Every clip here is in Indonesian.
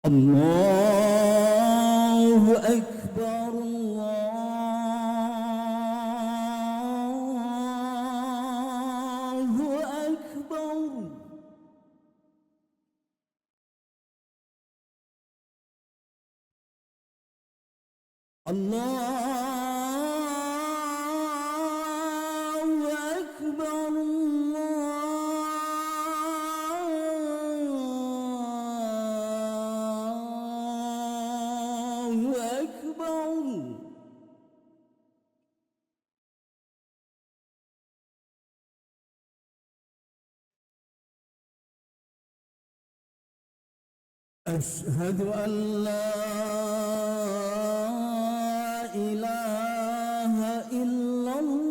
الله أكبر الله أكبر الله أكبر الله أكبر أشهد أن لا إله إلا الله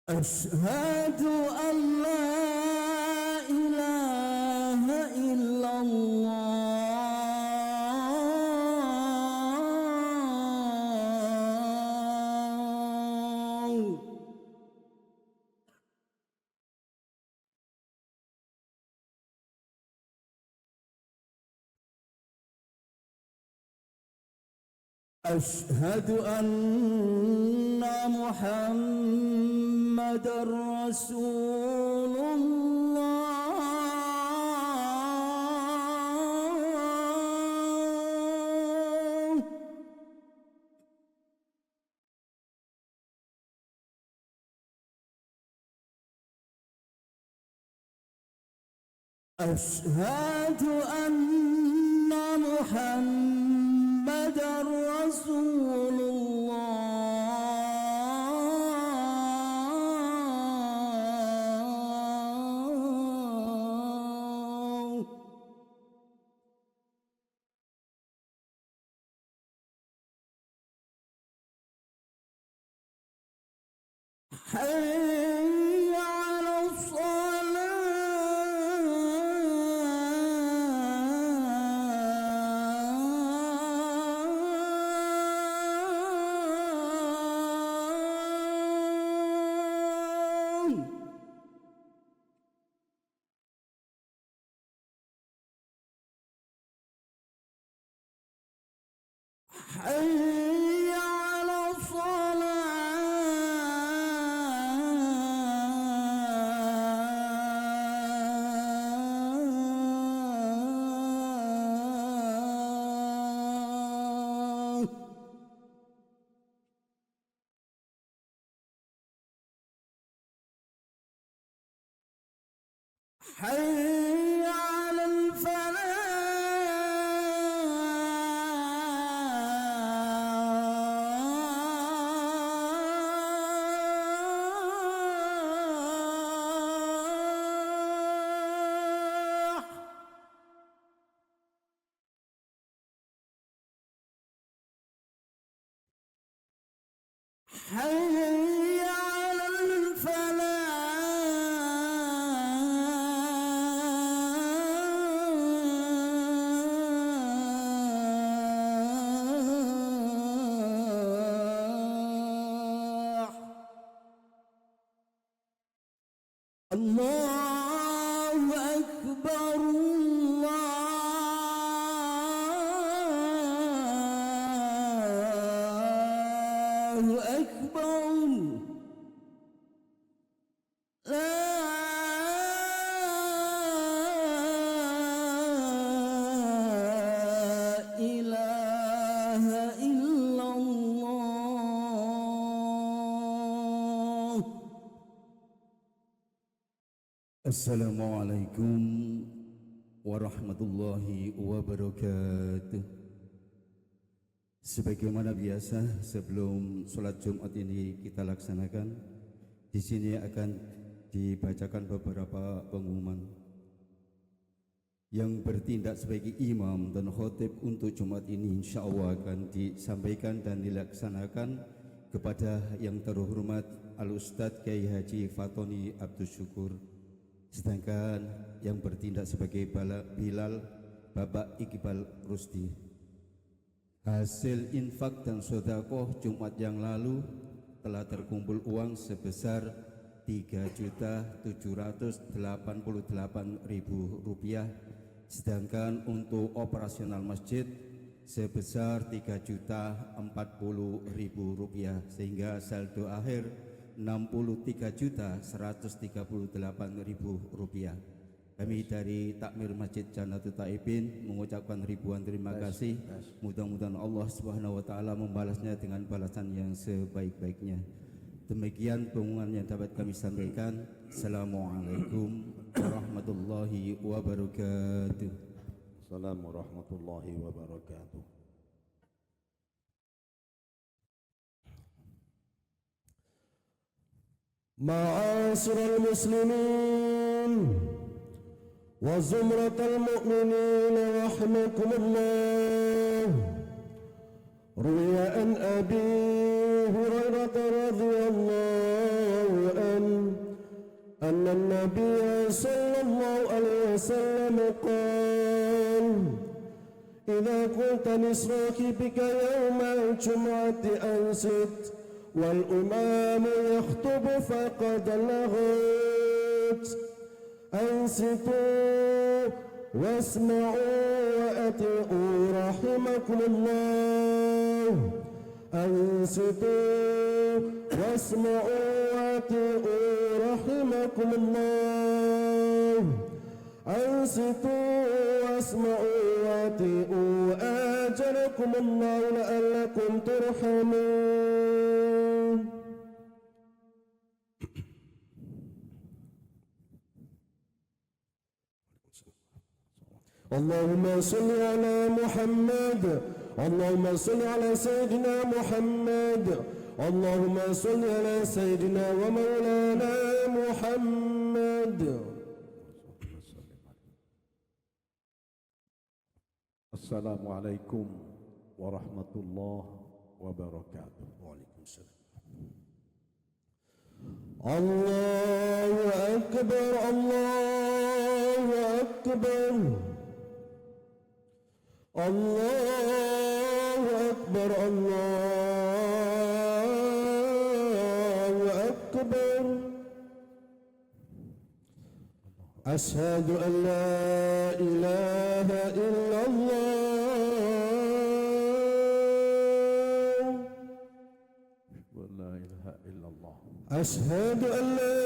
أشهد أن لا إله إلا الله أشهد أن محمد رسول الله أشهد أن محمد رسول الله حي على الصلاة حي على الصلاة حي على الفلاح حي على الفلاح الله أكبر الله أكبر لا إله إلا الله. Assalamualaikum warahmatullahi wabarakatuh. Sebagaimana biasa, sebelum sholat Jumat ini kita laksanakan, di sini akan dibacakan beberapa pengumuman. Yang bertindak sebagai imam dan khotib untuk Jumat ini insya Allah akan disampaikan dan dilaksanakan kepada yang terhormat Al-Ustadz Kiai Haji Fatoni Abdus Syukur. Sedangkan yang bertindak sebagai Bilal Bapak Iqbal Rusdi. Hasil infak dan sedekah Jumat yang lalu telah terkumpul uang sebesar Rp3.788.000, sedangkan untuk operasional masjid sebesar Rp3.040.000, sehingga saldo akhir Rp63.138.000. Kami dari Takmir Masjid Jannatul Taibin mengucapkan ribuan terima kasih. Mudah-mudahan Allah Subhanahu wa taala membalasnya dengan balasan yang sebaik-baiknya. Demikian pengumuman yang dapat kami sampaikan. Assalamualaikum warahmatullahi wabarakatuh. Assalamualaikum warahmatullahi wabarakatuh. Ma'asyiral muslimin wa zumratal mu'minin rahimakumullah. Ruwiya an Abi Hurairah radhiyallahu anna an-nabiy sallallahu alaihi wasallam qala idza kunta lisrakibika yawma al-jum'ati ansit wal imamu yakhtub faqad laghut أنصتوا واسمعوا وأطيعوا رحمكم الله. أنصتوا واسمعوا وأطيعوا رحمكم الله. أنصتوا واسمعوا وأطيعوا أجركم الله لعلكم ترحمون. اللهم صل على محمد. اللهم صل على سيدنا محمد. اللهم صل على سيدنا ومولانا محمد. Assalamualaikum warahmatullahi wabarakatuh. Waalaikumsalam. Allahu akbar, Allahu akbar. Allahu akbar, Allahu akbar. Asyhadu an la ilaha illallah. La ilaha illallah. Asyhadu an la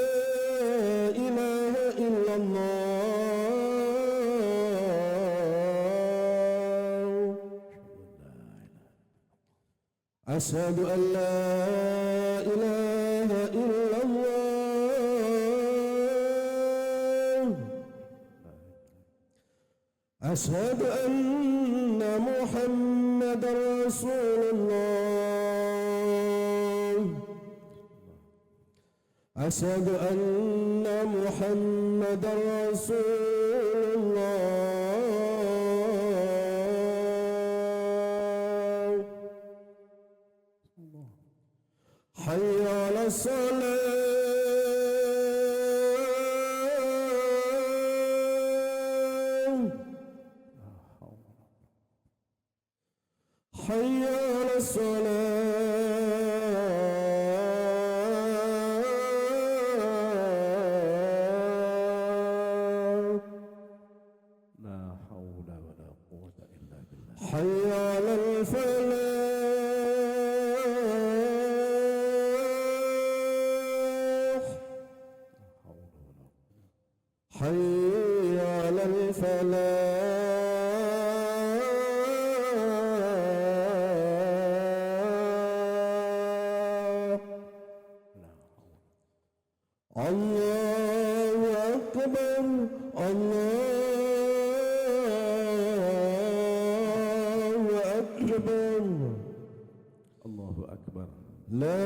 ilaha illallah. أشهد أن لا إله إلا الله. أشهد أن محمدا رسول الله. أشهد أن محمدا رسول الله. حي على الصلاة. حي على الصلاة. لا حول ولا قوة إلا بالله. حي على الفلاح. حي على الفلاح. الله أكبر، الله أكبر، الله أكبر. لا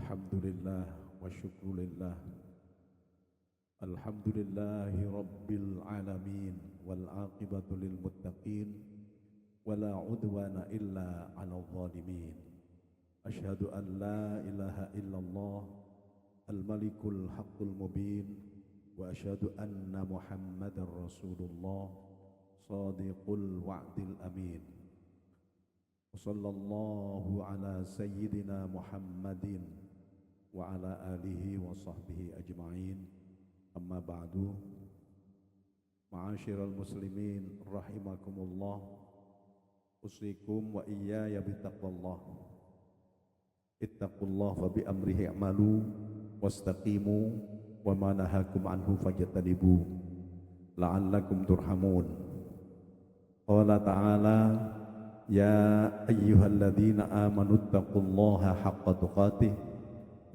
Alhamdulillah wa syukrulillah. Alhamdulillahi rabbil alamin wal aqibatu lil muttaqin wala udwana illa 'alal zalimin. Asyhadu an la ilaha illallah al malikul haqqul mubin wa asyhadu anna muhammadar rasulullah sadiqul wa'dil amin. Wa sallallahu ala sayyidina Muhammadin wa ala alihi wa sahbihi ajma'in. Amma ba'du. Ma'asyiral muslimin rahimakumullah. Usikum wa iyaya bitaqwallah. Ittaqullah fa bi amrihi a'malu wastaqimu wa ma nahakum anhu fajtanibu la'allakum turhamun. Qala ta'ala ya ayyuhalladzina amanu ittaqullaha haqqa tuqatih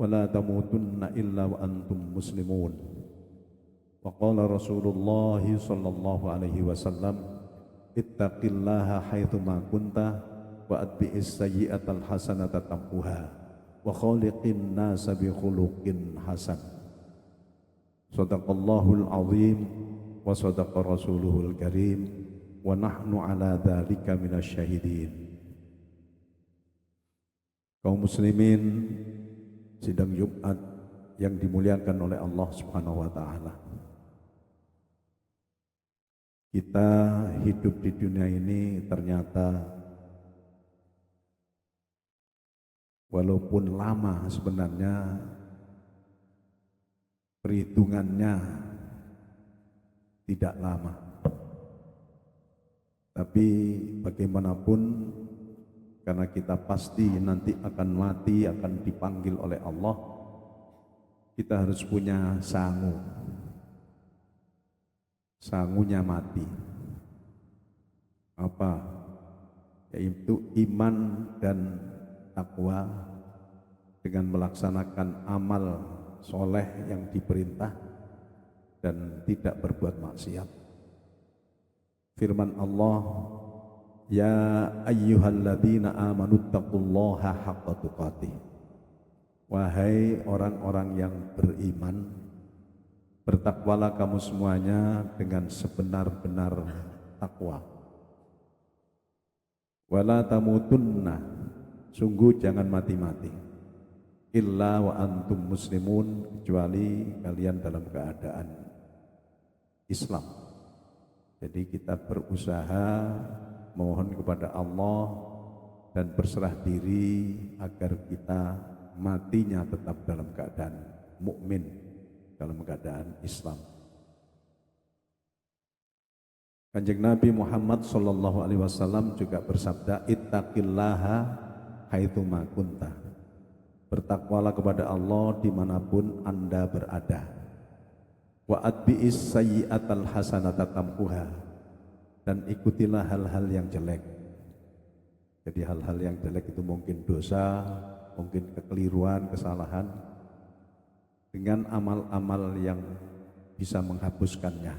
wa la tamutunna illa wa antum muslimun. Wa qala Rasulullah sallallahu alaihi wasallam ittaqillaha haitsu ma kunta wa atbi'is sayyi'atal hasanata tamhuha wa khaliqin nasa bi khuluqin hasan. Shadaqallahul azim wa shadaqa rasuluhul karim wa nahnu ala dzalika minasyahidin. Kaum muslimin, sidang Jumat yang dimuliakan oleh Allah Subhanahu wa taala. Kita hidup di dunia ini ternyata walaupun lama sebenarnya perhitungannya tidak lama. Tapi bagaimanapun karena kita pasti nanti akan mati, akan dipanggil oleh Allah, kita harus punya sangu. Sangunya mati. Apa? Yaitu iman dan takwa dengan melaksanakan amal soleh yang diperintah dan tidak berbuat maksiat. Firman Allah, ya ayyuhalladzina amanu taqullaha haqqa tuqatih. Wahai orang-orang yang beriman, bertakwalah kamu semuanya dengan sebenar-benar takwa. Wala tamutunna, sungguh jangan mati-mati. Illa wa antum muslimun, kecuali kalian dalam keadaan Islam. Jadi kita berusaha mohon kepada Allah dan berserah diri agar kita matinya tetap dalam keadaan mukmin, dalam keadaan Islam. Kanjeng Nabi Muhammad sallallahu alaihi wasallam juga bersabda, ittaqillaha haitsu ma kunta. Bertakwalah kepada Allah dimanapun Anda berada. Wa atbi'is sayyi'atal hasanata tamhuha. Dan ikutilah hal-hal yang jelek. Jadi hal-hal yang jelek itu mungkin dosa, mungkin kekeliruan, kesalahan, dengan amal-amal yang bisa menghapuskannya,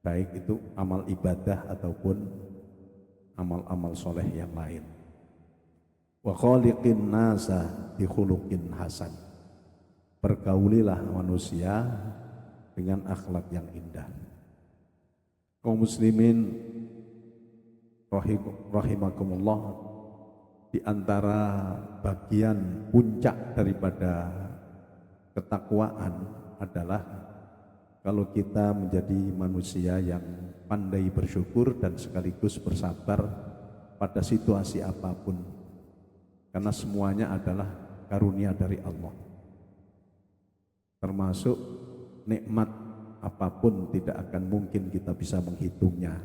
baik itu amal ibadah ataupun amal-amal soleh yang lain. Wa khaliqin nasa bi khuluqin hasan. Pergaulilah manusia dengan akhlak yang indah. Kaum muslimin rahimakumullah, di antara bagian puncak daripada ketakwaan adalah kalau kita menjadi manusia yang pandai bersyukur dan sekaligus bersabar pada situasi apapun, karena semuanya adalah karunia dari Allah. Termasuk nikmat apapun tidak akan mungkin kita bisa menghitungnya.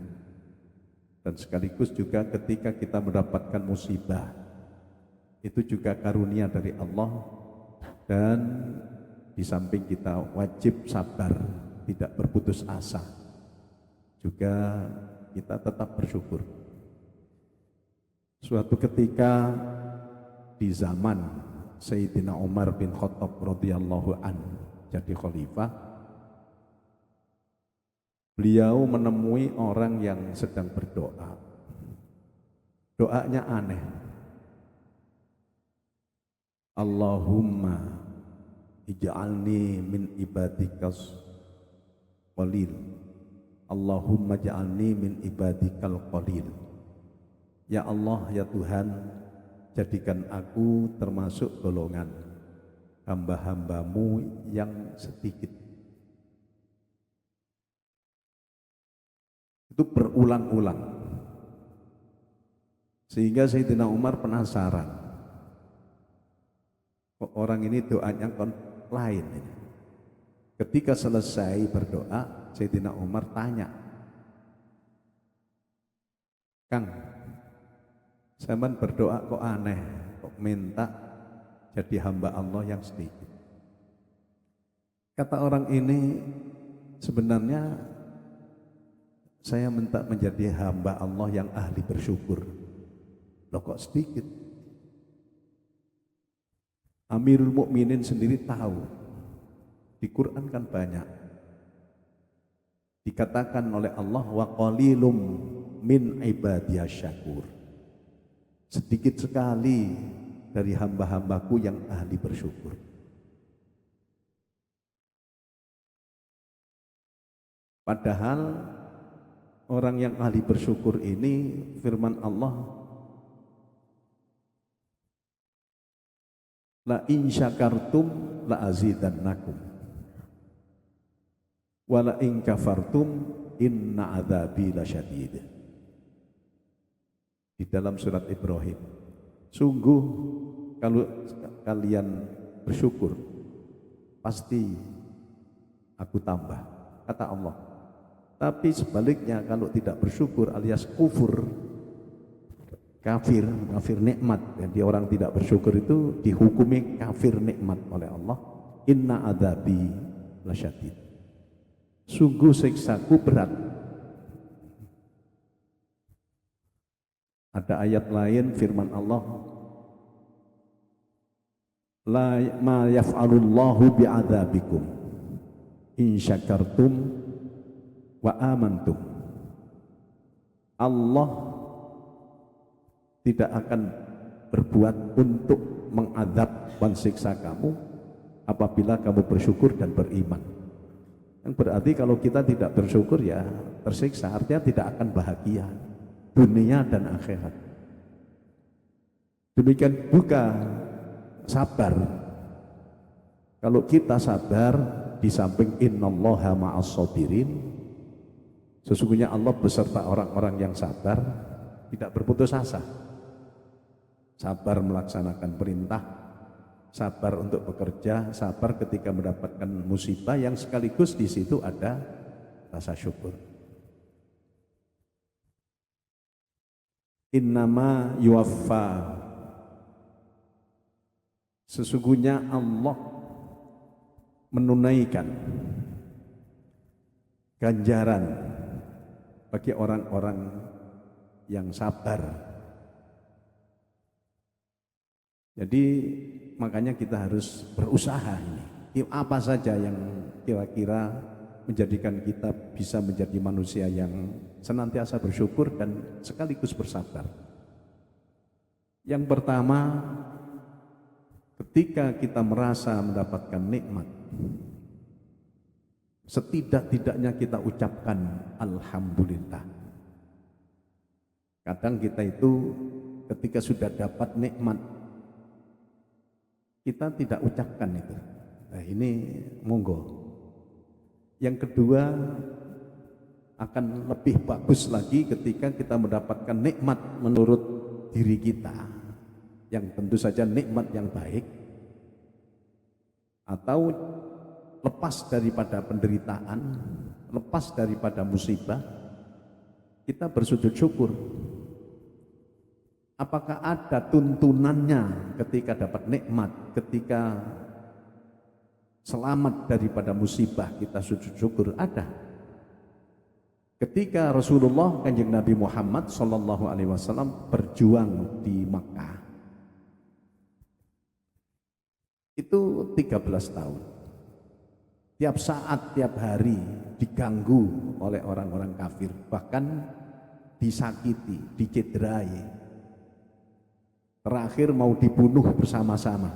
Dan sekaligus juga ketika kita mendapatkan musibah, itu juga karunia dari Allah. Dan di samping kita wajib sabar, tidak berputus asa, juga kita tetap bersyukur. Suatu ketika di zaman Sayyidina Umar bin Khattab radhiyallahu anhu jadi khalifah, beliau menemui orang yang sedang berdoa. Doanya aneh. Allahumma ij'alni min ibadikas qalil. Allahumma ij'alni min ibadikal qalil. Ya Allah, ya Tuhan, jadikan aku termasuk golongan hamba-hambamu yang sedikit. Itu berulang-ulang. Sehingga Sayyidina Umar penasaran. Kok orang ini doanya lain ini. Ketika selesai berdoa, Sayyidina Umar tanya, Kang, zaman berdoa kok aneh, kok minta jadi hamba Allah yang sedikit. Kata orang ini, sebenarnya saya minta menjadi hamba Allah yang ahli bersyukur. Loh kok sedikit? Amirul Mukminin sendiri tahu, di Quran kan banyak. Dikatakan oleh Allah, wa qalilum min ibadiyas syakur. Sedikit sekali dari hamba-hambaku yang ahli bersyukur. Padahal orang yang ahli bersyukur ini, firman Allah, la in syakartum la azidannakum wa la in kafartum inna adzabi lasyadid. Di dalam surat Ibrahim, sungguh kalau kalian bersyukur pasti aku tambah, kata Allah. Tapi sebaliknya kalau tidak bersyukur alias kufur, kafir nikmat, jadi orang tidak bersyukur itu dihukumi kafir nikmat oleh Allah. Inna adzabi lasyadid. Sungguh siksaku berat. Ada ayat lain firman Allah, la ma yaf'alullahu bi'adzabikum in syakartum wa amantum. Allah tidak akan berbuat untuk mengadab, mensiksa kamu apabila kamu bersyukur dan beriman. Yang berarti kalau kita tidak bersyukur ya tersiksa, artinya tidak akan bahagia dunia dan akhirat. Demikian juga sabar. Kalau kita sabar, di samping innallaha ma'as sabirin, sesungguhnya Allah beserta orang-orang yang sabar, tidak berputus asa. Sabar melaksanakan perintah, sabar untuk bekerja, sabar ketika mendapatkan musibah, yang sekaligus di situ ada rasa syukur. Innama yuwaffa, sesungguhnya Allah menunaikan ganjaran bagi orang-orang yang sabar. Jadi makanya kita harus berusaha ini. Apa saja yang kira-kira menjadikan kita bisa menjadi manusia yang senantiasa bersyukur dan sekaligus bersabar. Yang pertama, ketika kita merasa mendapatkan nikmat, setidak-tidaknya kita ucapkan alhamdulillah. Kadang kita itu ketika sudah dapat nikmat, kita tidak ucapkan itu. Nah, ini monggo. Yang kedua, akan lebih bagus lagi ketika kita mendapatkan nikmat menurut diri kita, yang tentu saja nikmat yang baik, atau lepas daripada penderitaan, lepas daripada musibah, kita bersujud syukur. Apakah ada tuntunannya ketika dapat nikmat, ketika selamat daripada musibah kita sujud syukur? Ada. Ketika Rasulullah Kanjeng Nabi Muhammad sallallahu alaihi wasallam berjuang di Makkah, itu 13 tahun. Tiap saat, tiap hari diganggu oleh orang-orang kafir, bahkan disakiti, dicederai. Terakhir mau dibunuh bersama-sama.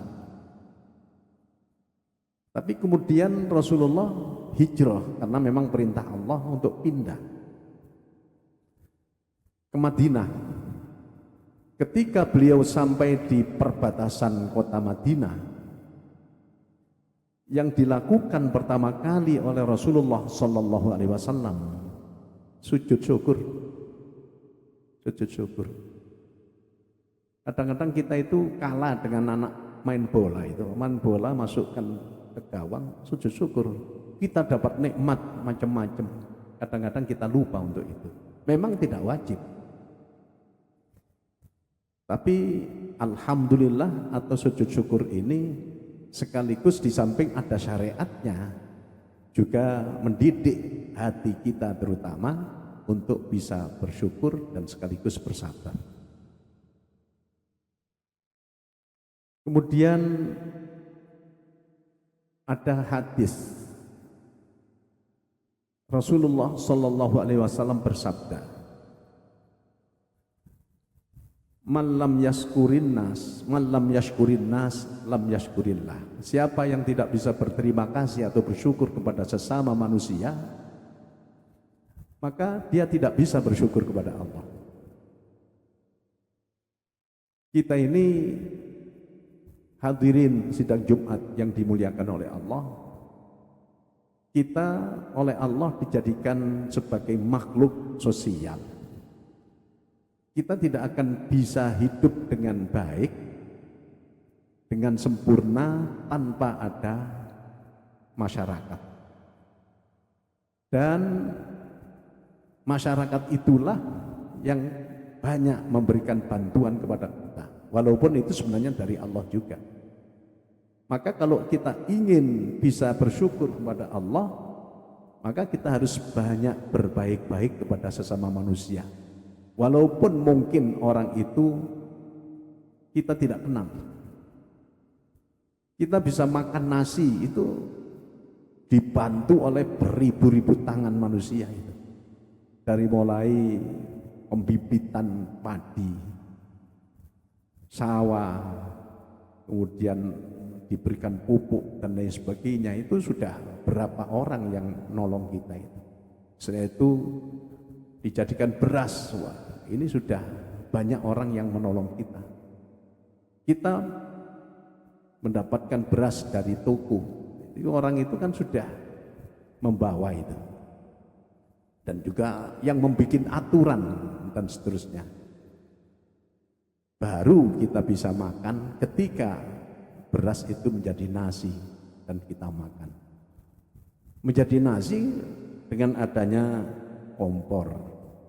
Tapi kemudian Rasulullah hijrah karena memang perintah Allah untuk pindah ke Madinah. Ketika beliau sampai di perbatasan kota Madinah, yang dilakukan pertama kali oleh Rasulullah Sallallahu Alaihi Wasallam sujud syukur. Sujud syukur. Kadang-kadang kita itu kalah dengan anak main bola itu, main bola masukkan ke gawang, sujud syukur. Kita dapat nikmat macam-macam. Kadang-kadang kita lupa untuk itu. Memang tidak wajib. Tapi alhamdulillah atau sujud syukur ini sekaligus di samping ada syariatnya juga mendidik hati kita terutama untuk bisa bersyukur dan sekaligus bersabar. Kemudian ada hadis Rasulullah Shallallahu Alaihi Wasallam bersabda, "Man lam yashkurin nas, lam yashkurillah." Siapa yang tidak bisa berterima kasih atau bersyukur kepada sesama manusia, maka dia tidak bisa bersyukur kepada Allah. Kita ini hadirin sidang Jumat yang dimuliakan oleh Allah, kita oleh Allah dijadikan sebagai makhluk sosial. Kita tidak akan bisa hidup dengan baik, dengan sempurna tanpa ada masyarakat. Dan masyarakat itulah yang banyak memberikan bantuan kepada kita. Walaupun itu sebenarnya dari Allah juga. Maka kalau kita ingin bisa bersyukur kepada Allah, maka kita harus banyak berbaik-baik kepada sesama manusia. Walaupun mungkin orang itu kita tidak kenal. Kita bisa makan nasi itu dibantu oleh beribu-ribu tangan manusia itu. Dari mulai pembibitan padi, sawah, kemudian diberikan pupuk dan lain sebagainya, itu sudah berapa orang yang nolong kita itu. Setelah itu dijadikan beras, wah, ini sudah banyak orang yang menolong kita. Kita mendapatkan beras dari toko, itu orang itu kan sudah membawa itu. Dan juga yang membuat aturan dan seterusnya. Baru kita bisa makan ketika beras itu menjadi nasi dan kita makan. Menjadi nasi dengan adanya kompor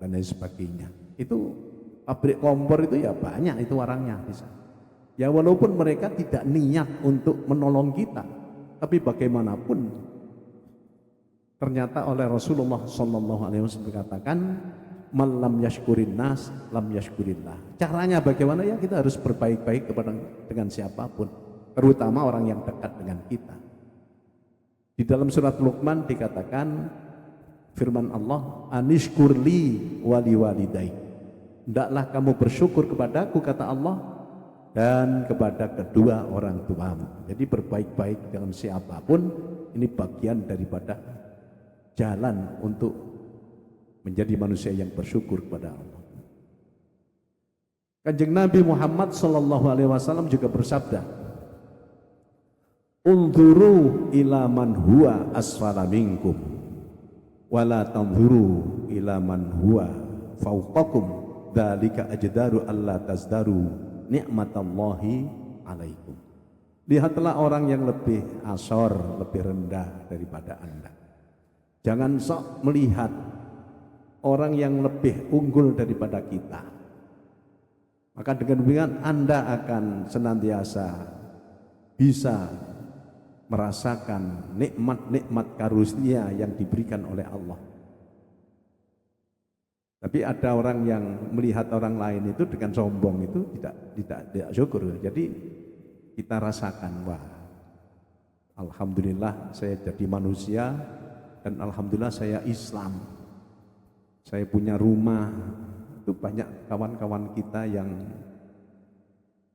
dan lain sebagainya. Itu pabrik kompor itu ya banyak itu orangnya bisa. Ya walaupun mereka tidak niat untuk menolong kita, tapi bagaimanapun ternyata oleh Rasulullah Sallallahu Alaihi Wasallam dikatakan, "Man lam yashkurin nas, lam yashkurillah." Caranya bagaimana? Ya kita harus berbaik-baik dengan siapapun, terutama orang yang dekat dengan kita. Di dalam surat Luqman dikatakan, firman Allah, "Anishkurli wali walidai." Hendaklah kamu bersyukur kepadaku, kata Allah, dan kepada kedua orang tuamu. Jadi berbaik-baik dengan siapapun, ini bagian daripada jalan untuk menjadi manusia yang bersyukur kepada Allah. Kanjeng Nabi Muhammad Sallallahu Alaihi Wasallam juga bersabda, "Unzuru ila man huwa asfala minkum, wala tanzuru ila man huwa fauqakum, dzalika ajdaru alla tazdaru nikmatallahi alaikum." Lihatlah orang yang lebih asor, lebih rendah daripada Anda. Jangan sok melihat orang yang lebih unggul daripada kita. Maka dengan demikian Anda akan senantiasa bisa merasakan nikmat-nikmat karunia yang diberikan oleh Allah. Tapi ada orang yang melihat orang lain itu dengan sombong itu tidak syukur. Jadi kita rasakan, wah, alhamdulillah saya jadi manusia dan alhamdulillah saya Islam. Saya punya rumah. Itu banyak kawan-kawan kita yang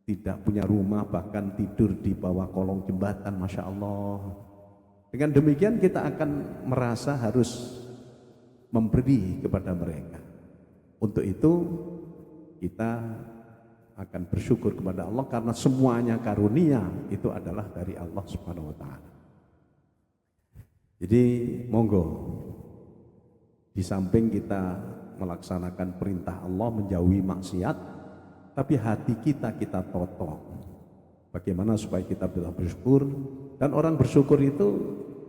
tidak punya rumah, bahkan tidur di bawah kolong jembatan, Masya Allah. Dengan demikian kita akan merasa harus memberi kepada mereka. Untuk itu kita akan bersyukur kepada Allah karena semuanya karunia itu adalah dari Allah Subhanahu wa taala. Jadi monggo, di samping kita melaksanakan perintah Allah menjauhi maksiat, tapi hati kita toto. Bagaimana supaya kita bisa bersyukur, dan orang bersyukur itu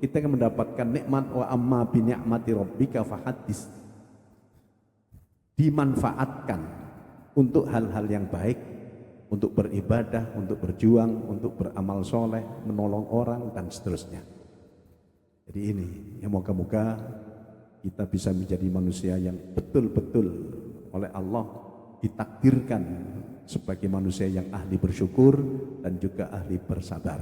kita akan mendapatkan nikmat. Wa amma bi ni'mati rabbika fahaddits. Dimanfaatkan untuk hal-hal yang baik, untuk beribadah, untuk berjuang, untuk beramal soleh, menolong orang dan seterusnya. Jadi ini yang moga-moga kita bisa menjadi manusia yang betul-betul oleh Allah ditakdirkan sebagai manusia yang ahli bersyukur dan juga ahli bersabar.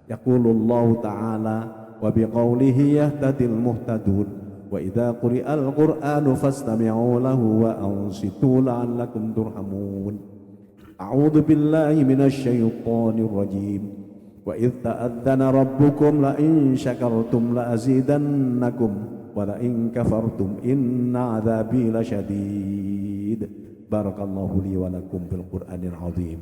Yaqulullahu ta'ala wa biqaulihi yahtadil muhtadun wa idza quri'al qur'anu fastami'u lahu wa ansitu la'allakum turhamun. A'udzu billahi minasy syaithanir rajim. Wa idz ta'adzana rabbukum la in syakartum la azidannakum wa la in kafartum inna 'adzabi lasyadid. Barakallahu li wa lakum bil Qur'anil azim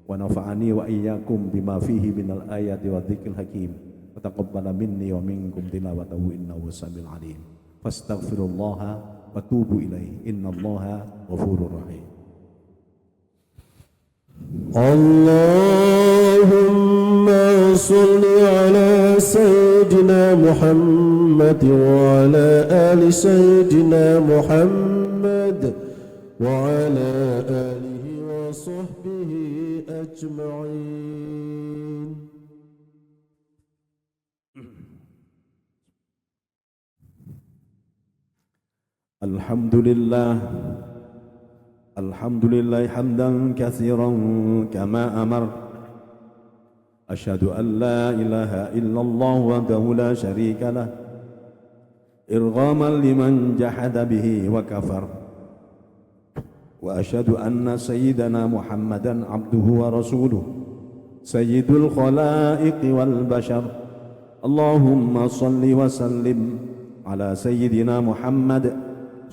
wa nafa'ani wa iyyakum bima fihi minal ayati wa dzikril hakim wa taqabbala minni wa minkum tilawatahu innahu samiul alim. Fastaghfirullaha wa tubu ilaihi innallaha ghafurur rahim. Allahumma salli ala sayyidina Muhammad wa ala ali sayyidina Muhammad وعلى آله وصحبه أجمعين. الحمد لله حمدا كثيرا كما أمر. أشهد أن لا إله إلا الله وحده لا شريك له إرغاما لمن جحد به وكفر. وأشهد أن سيدنا محمدا عبده ورسوله سيد الخلائق والبشر. اللهم صل وسلم على سيدنا محمد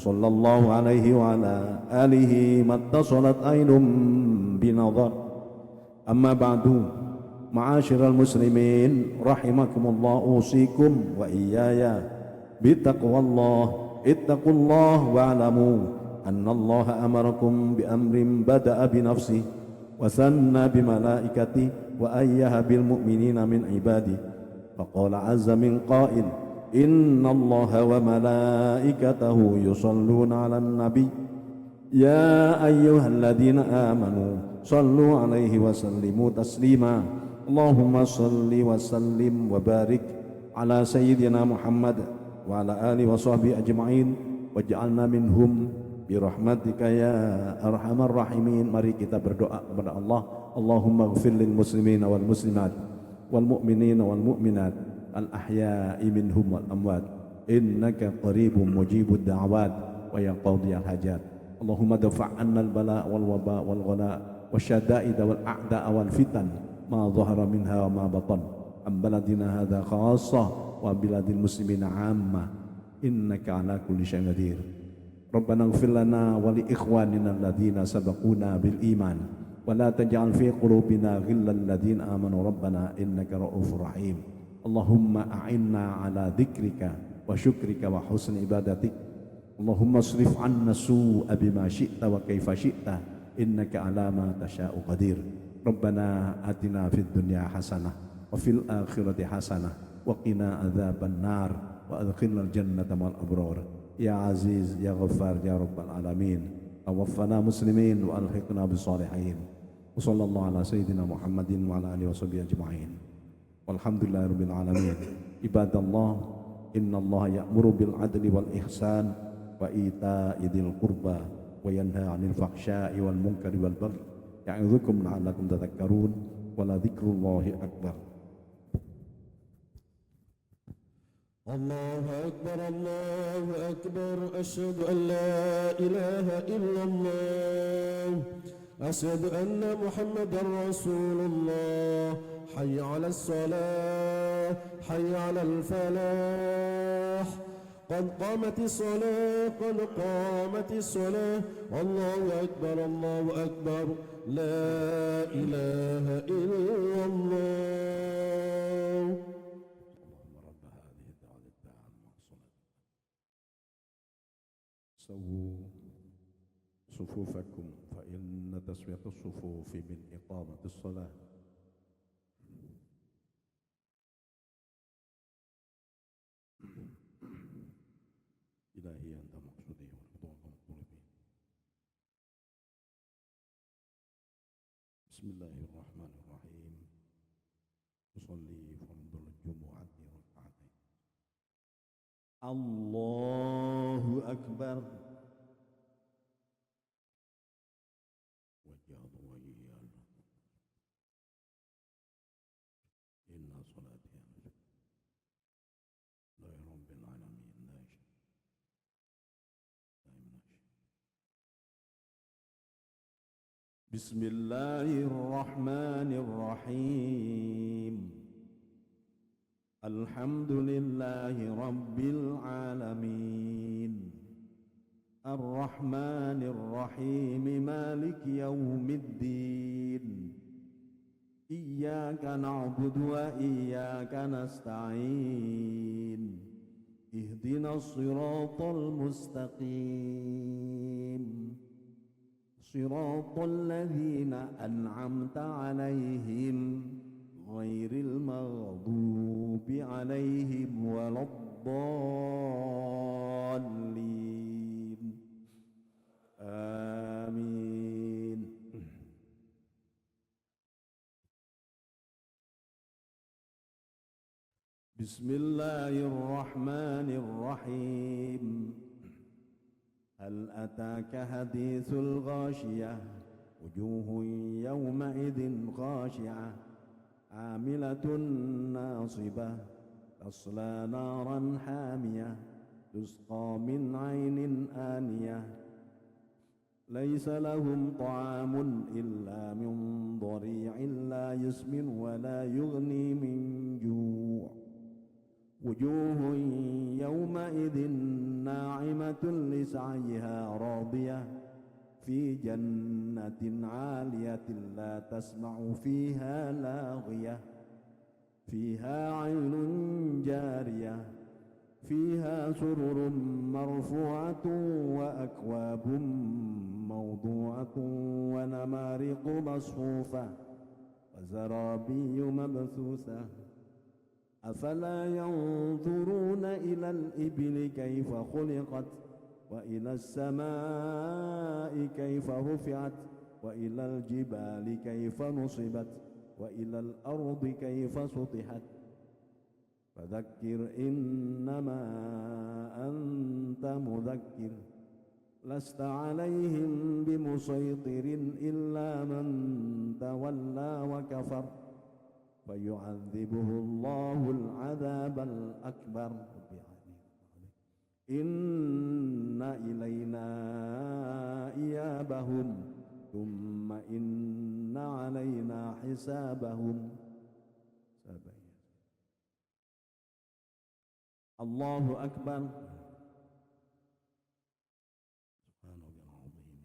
صلى الله عليه وعلى آله ما اتصلت عين بنظر. أما بعد معاشر المسلمين رحمكم الله أوصيكم وإياي بتقوى الله. اتقوا الله واعلموا أن الله أمركم بأمر بدأ بنفسه وثنى بملائكته وأيها بالمؤمنين من عباده. فقال عز من قائل إن الله وملائكته يصلون على النبي يا أيها الذين آمنوا صلوا عليه وسلموا تسليما. اللهم صل وسلم وبارك على سيدنا محمد وعلى آله وصحبه أجمعين واجعلنا منهم birahmatika ya arhamar rahimin. Mari kita berdoa kepada Allah. Allahumma ighfir lil muslimina wal muslimat wal mu'minina wal mu'minat al ahya'i minhum wal amwat innaka qaribun mujibud da'awat wa ya qadiyal hajat. Allahumma dafa' 'anna al bala' wal waba' wal ghala wasyada'id wal a'da' wal fitan ma dhahara minha wa ma batan am baladina hadha khassah wa biladil muslimina 'amma innaka 'ala kulli syai'in qadir. Rabbana ighfir lana wa li ikhwanina alladhina sabaquna bil iman wa la taj'al fi qulubina ghillan ladzina amanu rabbana innaka ra'ufur rahim. Allahumma a'inna ala dzikrika wa syukrika wa husni ibadatik. Allahumma asrif 'anna su'a bima syi'ta wa kaifa syi'ta innaka 'ala ma tasya'u qadir. Rabbana atina fid dunya hasanah wa fil akhirati hasanah wa qina adzaban nar wa adkhilnal jannata ma'al abrar. Ya Aziz, Ya Ghaffar, Ya Rabbal Alamin. Tawaffana muslimin wa alhiqna bisalihin. Wa sallallahu ala sayyidina Muhammadin wa ala alihi wa sahbihi ajma'in. Walhamdulillahi rabbil alamin. Ibadallah, innallaha ya'muru bil adli wal ihsan wa ita'i dzil qurba wa yanha 'anil fahsya'i wal munkari wal baghi. Ya'idzukum la'allakum tadhakkarun wa la dzikrullahi akbar. الله أكبر الله أكبر أشهد أن لا إله إلا الله أشهد أن محمدا رسول الله حي على الصلاة حي على الفلاح قد قامت الصلاة قد قامت الصلاة الله أكبر الله أكبر لا إله إلا الله. اللهم رب هذه الدعوة التامة والصلاة. سووا صفوفكم فإن تسوية الصفوف من إقامة الصلاة. إلهي أنت مقصودي ورضاك مطلوبي. بسم الله الرحمن الرحيم. أصلي فرض الجمعة ركعتين. الله أكبر. وجهه وإياه إن صلاتي لا رب العالمين لا شيء بسم الله الرحمن الرحيم. الحمد لله رب العالمين الرحمن الرحيم مالك يوم الدين إياك نعبد وإياك نستعين اهدنا الصراط المستقيم صراط الذين أنعمت عليهم غير المغضوب عليهم ولا الضالين آمين. بسم الله الرحمن الرحيم. هل أتاك حديث الغاشية وجوه يومئذ خاشعة عاملة ناصبة تصلى نارا حامية تسقى من عين آنية ليس لهم طعام إلا من ضريع لا يسمن ولا يغني من جوع وجوه يومئذ ناعمة لسعيها راضية في جنة عالية لا تسمع فيها لاغية فيها عين جارية فيها سرر مرفوعة وأكواب موضوعة ونمارق مصفوفة وزرابي مبثوثة أفلا ينظرون إلى الإبل كيف خلقت وإلى السماء كيف رفعت وإلى الجبال كيف نصبت وإلى الأرض كيف سطحت فذكر إنما أنت مذكر لست عليهم بمسيطر إلا من تولى وكفر فيعذبه الله العذاب الأكبر إن إلينا إيابهم ثم إن علينا حسابهم. الله أكبر. سبحان ربي العظيم.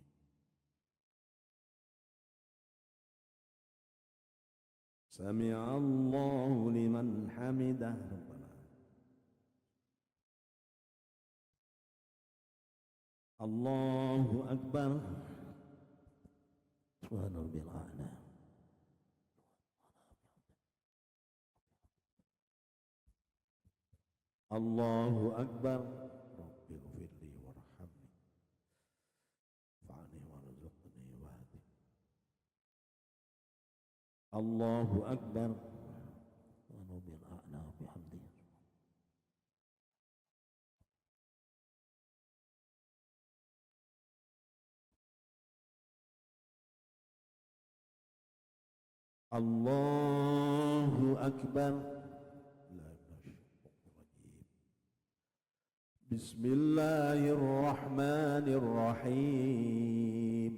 سمع الله لمن حمده. ربنا الله أكبر. سبحان ربي الأعلى. الله أكبر. رب اغفر لي وارحمني وانفعني وارزقني واهدني. الله أكبر. سبحان ربي الأعلى وبحمده. الله أكبر. بسم الله الرحمن الرحيم.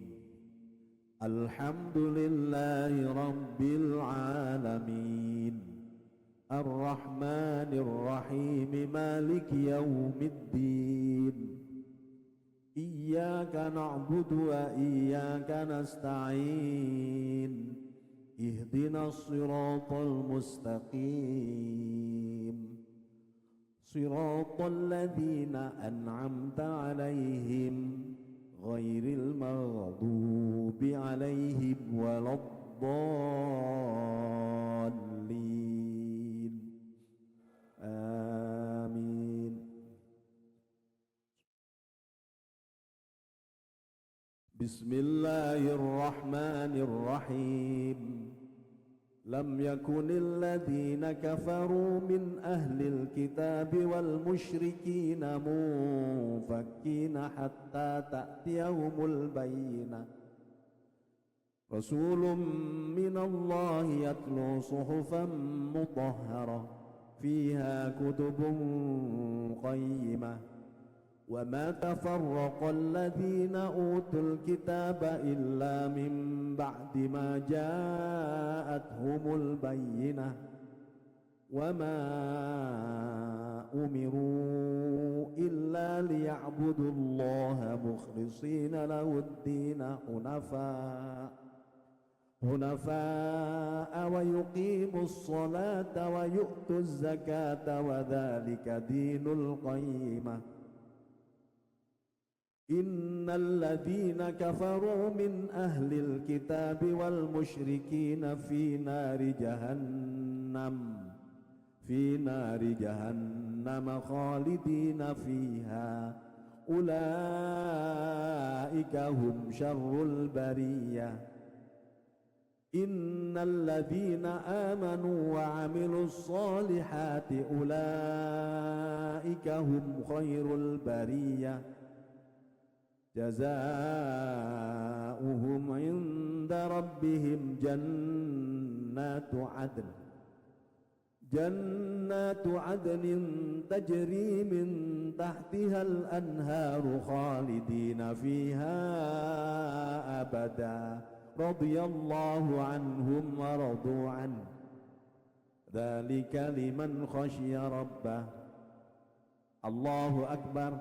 الحمد لله رب العالمين الرحمن الرحيم مالك يوم الدين إياك نعبد وإياك نستعين اهدنا الصراط المستقيم صراط الذين أنعمت عليهم غير المغضوب عليهم ولا الضالين آمين. بسم الله الرحمن الرحيم لم يكن الذين كفروا من أهل الكتاب والمشركين منفكين حتى تأتيهم البينة رسول من الله يتلو صحفا مطهرة فيها كتب قيمة وما تفرق الذين أوتوا الكتاب إلا من بعد ما جاءتهم البينة وما أمروا إلا ليعبدوا الله مخلصين له الدين حنفاء ويقيموا الصلاة ويؤتوا الزكاة وذلك دين القيمة إن الذين كفروا من أهل الكتاب والمشركين في نار جهنم خالدين فيها أولئك هم شر البرية إن الذين آمنوا وعملوا الصالحات أولئك هم خير البرية جزاؤهم عند ربهم جنات عدن تجري من تحتها الأنهار خالدين فيها أبدا رضي الله عنهم ورضوا عنه ذلك لمن خشي ربه. الله أكبر.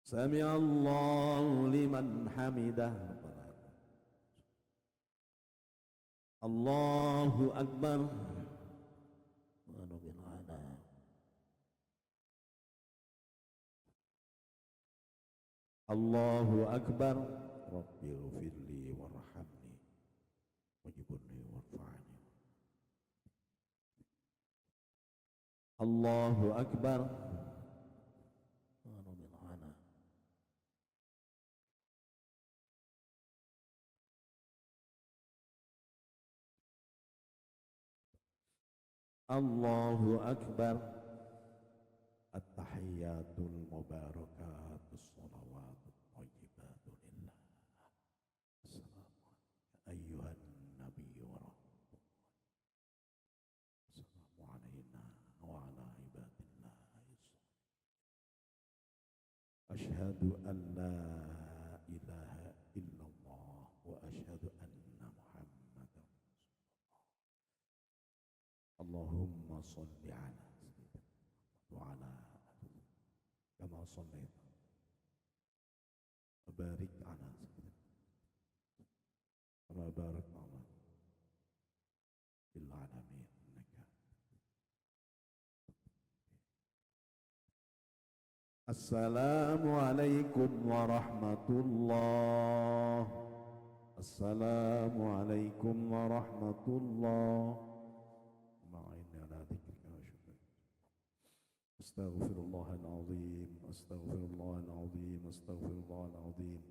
سمع الله لمن حمده. الله أكبر. الله أكبر. رب اغفر لي وارحمني واجبرني وارفعني. الله أكبر. الله أكبر. التحيات المباركات الصلوات الطيبات لله. السلام عليك أيها النبي ورحمة الله. السلام علينا وعلى عباد الله الصالحين. أشهد أن لا إله إلا الله وأشهد أن محمدا رسول الله. اللهم صل على سيدنا وعلى آله كما صليت وبارك على سيدنا كما باركت على في العالمين إنك. السلام عليكم ورحمة الله. السلام عليكم ورحمة الله. أستغفر الله العظيم أستغفر الله العظيم أستغفر الله العظيم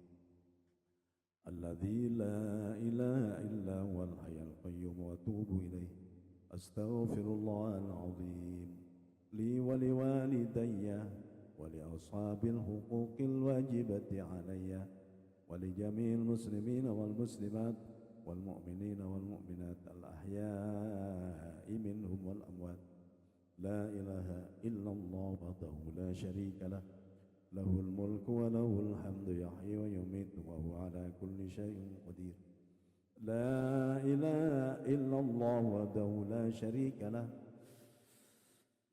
الذي لا إله إلا هو الحي القيوم وأتوب إليه. أستغفر الله العظيم لي ولوالدي ولأصحاب الحقوق الواجبة علي ولجميع المسلمين والمسلمات والمؤمنين والمؤمنات الأحياء منهم والأموات لا إله إلا الله وحده لا شريك له له الملك وله الحمد يحيي ويميت وهو على كل شيء قدير لا إله إلا الله وحده لا شريك له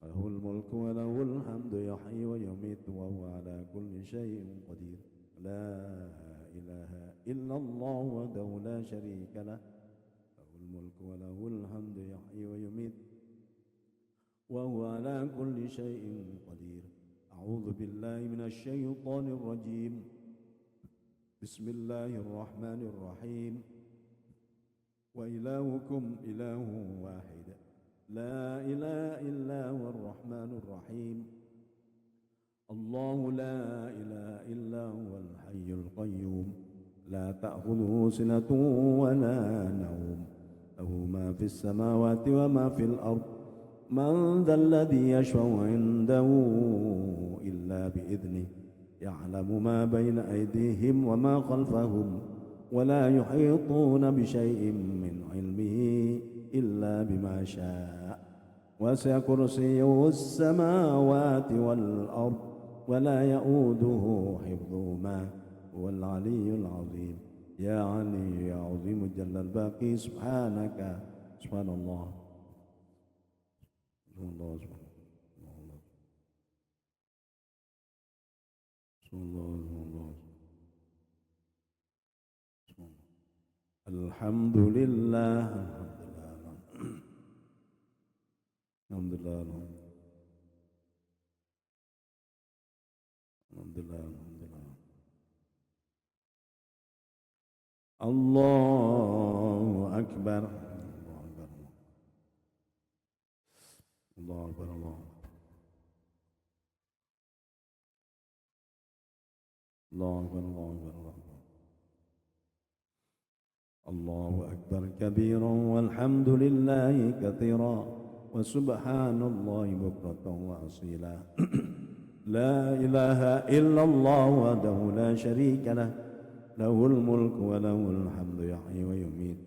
له الملك وله الحمد يحيي ويميت وهو على كل شيء قدير لا إله إلا الله وحده لا شريك له له الملك وله الحمد يحيي ويميت وهو على كل شيء قدير أعوذ بالله من الشيطان الرجيم بسم الله الرحمن الرحيم وإلهكم إله واحد لا إله إلا هو الرحمن الرحيم الله لا إله إلا هو الحي القيوم لا تأخذه سنة ولا نوم له ما في السماوات وما في الأرض من ذا الذي يشفع عنده إلا بإذنه يعلم ما بين أيديهم وما خلفهم ولا يحيطون بشيء من علمه إلا بما شاء وسع كرسيه السماوات والأرض ولا يؤوده حفظهما هو العلي العظيم يا علي يا عظيم جل الباقي سبحانك سبحان الله سبحان الله سبحان الله سبحان الله الحمد لله الحمد لله الحمد لله الحمد لله الله أكبر الله أكبر الله أكبر الله أكبر الله أكبر كبيرا والحمد لله كثيرا وسبحان الله بكرة وأصيلا لا إله إلا الله وحده لا شريك له له الملك وله الحمد يحيي ويميت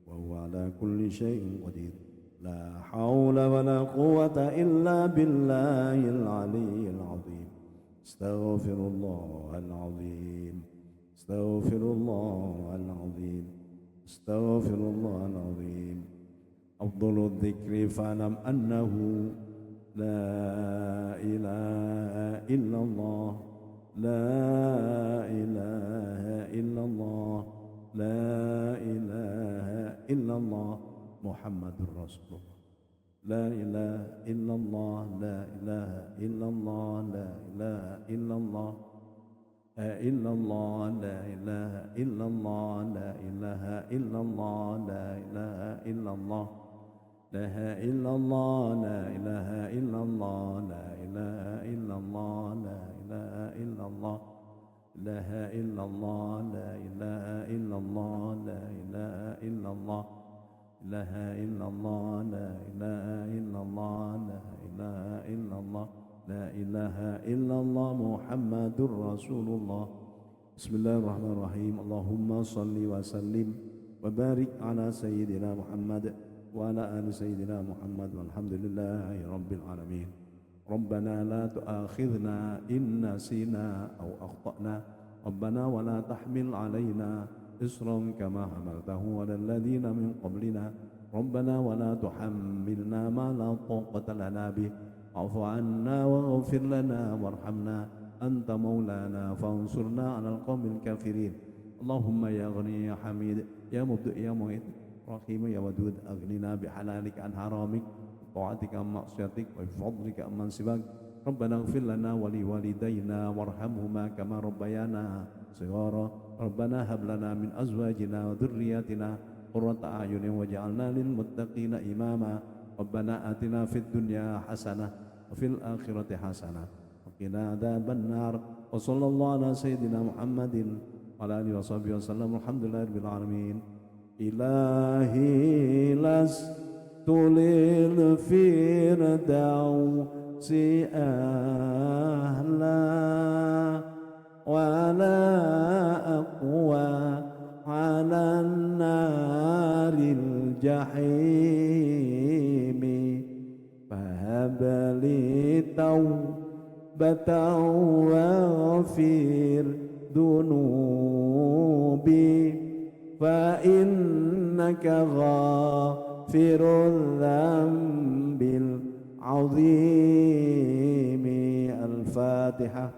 وهو على كل شيء قدير لا حول ولا قوة إلا بالله العلي العظيم استغفر الله العظيم استغفر الله العظيم استغفر الله العظيم أفضل الذكر فاعلم أنه لا إله إلا الله لا إله إلا الله لا إله إلا الله محمد رسول الله لا إله إلا الله لا إله إلا الله لا إله إلا الله إلا الله لا إله إلا الله لا إله إلا الله لا إله إلا الله لا إله إلا الله لا إله إلا الله لا إله إلا الله لا إله إلا الله لا إلا الله لا إله إلا الله لا إله إلا الله لا إله إلا الله لا إله إلا الله لا إله إلا الله لا إله إلا الله محمد رسول الله بسم الله الرحمن الرحيم اللهم صل وسلم وبارك على سيدنا محمد وعلى آل سيدنا محمد والحمد لله رب العالمين ربنا لا تؤاخذنا إن نسينا أو أخطأنا ربنا ولا تحمل علينا إصرا كما حملته على الذين من قبلنا ربنا ولا تحملنا ما لا طاقة لنا به اعف عنا واغفر لنا وارحمنا أنت مولانا فانصرنا على القوم الكافرين اللهم يا غني يا حميد يا مبدئ يا معيد رحيم يا ودود أغننا بحلالك عن حرامك وطاعتك عن معصيتك وبفضلك عمن سواك ربنا اغفر لنا ولوالدينا وارحمهما كما ربيانا صغارا ربنا هب لنا من أزواجنا وذرياتنا قرة أعين واجعلنا للمتقين إماما ربنا آتنا في الدنيا حسنة وفي الآخرة حسنة وقنا عذاب النار وصلى الله على سيدنا محمد وعلى آله وصحبه وسلم الحمد لله رب العالمين إلهي لست للفردوس أهلا ولا أقوى على النار الجحيم فهب توبة واغفر ذنوبي فإنك غافر الذنب العظيم. الفاتحة.